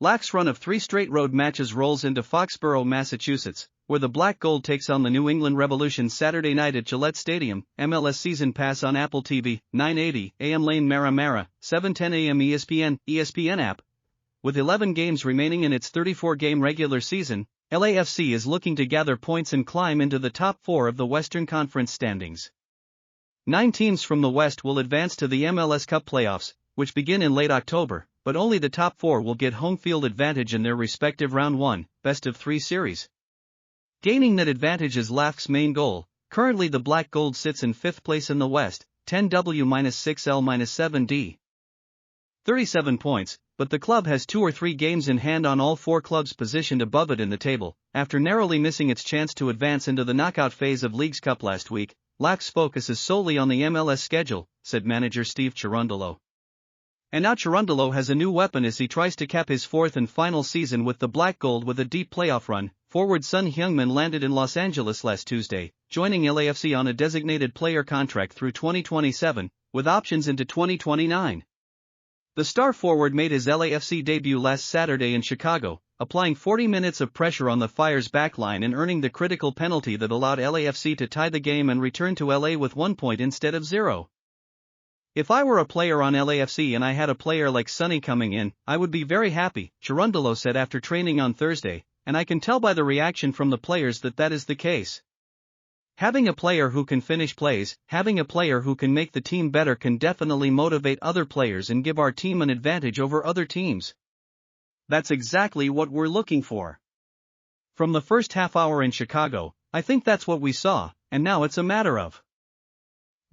LAFC's run of 3 straight road matches rolls into Foxborough, Massachusetts, where the Black Gold takes on the New England Revolution Saturday night at Gillette Stadium. MLS Season Pass on Apple TV, 9:80 a.m. Lane Mara, 7:10 a.m. ESPN app. With 11 games remaining in its 34-game regular season, LAFC is looking to gather points and climb into the top 4 of the Western Conference standings. 9 teams from the West will advance to the MLS Cup playoffs, which begin in late October, but only the top 4 will get home field advantage in their respective Round 1, best-of-3 series. Gaining that advantage is LAFC's main goal. Currently the Black Gold sits in 5th place in the West, 10W-6L-7D. 37 points, but the club has 2 or 3 games in hand on all 4 clubs positioned above it in the table. After narrowly missing its chance to advance into the knockout phase of Leagues Cup last week, LAFC's focus is solely on the MLS schedule, said manager Steve Cherundolo. And now Cherundolo has a new weapon as he tries to cap his 4th and final season with the Black Gold with a deep playoff run. Forward Son Heung-Min landed in Los Angeles last Tuesday, joining LAFC on a designated player contract through 2027, with options into 2029. The star forward made his LAFC debut last Saturday in Chicago, applying 40 minutes of pressure on the Fire's backline and earning the critical penalty that allowed LAFC to tie the game and return to LA with 1 point instead of 0. "If I were a player on LAFC and I had a player like Sonny coming in, I would be very happy," Cherundolo said after training on Thursday, "and I can tell by the reaction from the players that is the case. Having a player who can finish plays, having a player who can make the team better can definitely motivate other players and give our team an advantage over other teams. That's exactly what we're looking for. From the first half hour in Chicago, I think that's what we saw, and now it's a matter of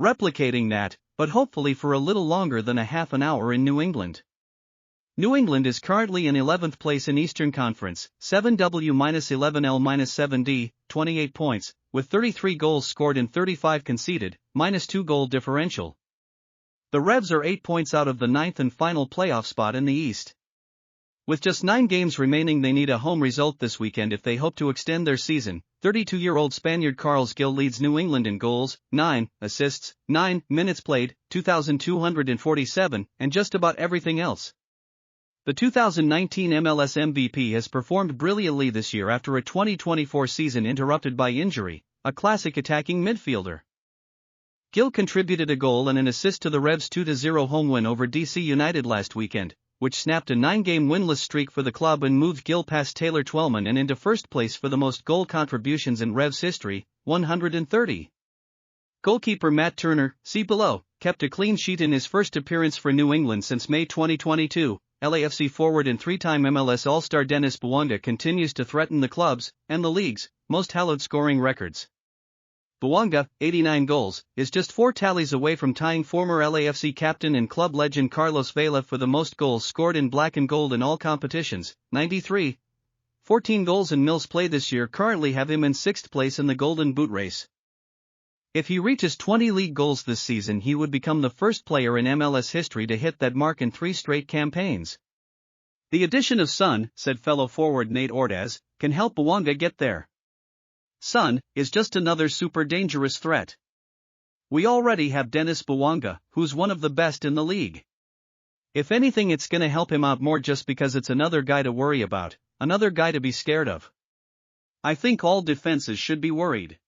replicating that, but hopefully for a little longer than a half an hour in New England." New England is currently in 11th place in Eastern Conference, 7W-11L-7D, 28 points, with 33 goals scored and 35 conceded, -2 goal differential. The Revs are 8 points out of the 9th and final playoff spot in the East. With just 9 games remaining, they need a home result this weekend if they hope to extend their season. 32-year-old Spaniard Carles Gil leads New England in goals, 9, assists, 9 minutes played, 2,247, and just about everything else. The 2019 MLS MVP has performed brilliantly this year after a 2024 season interrupted by injury, a classic attacking midfielder. Gil contributed a goal and an assist to the Revs' 2-0 home win over DC United last weekend, which snapped a 9-game winless streak for the club and moved Gil past Taylor Twellman and into first place for the most goal contributions in Revs history, 130. Goalkeeper Matt Turner, see below, kept a clean sheet in his first appearance for New England since May 2022. LAFC forward and 3-time MLS All-Star Dennis Bouanga continues to threaten the club's, and the league's, most hallowed scoring records. Bouanga, 89 goals, is just 4 tallies away from tying former LAFC captain and club legend Carlos Vela for the most goals scored in black and gold in all competitions, 93. 14 goals in Mills play this year currently have him in 6th place in the Golden Boot race. If he reaches 20 league goals this season, he would become the first player in MLS history to hit that mark in 3 straight campaigns. The addition of Son, said fellow forward Nate Ordaz, can help Bouanga get there. Son is just another super dangerous threat. We already have Dennis Bouanga, who's one of the best in the league. If anything, it's gonna help him out more just because it's another guy to worry about, another guy to be scared of. I think all defenses should be worried.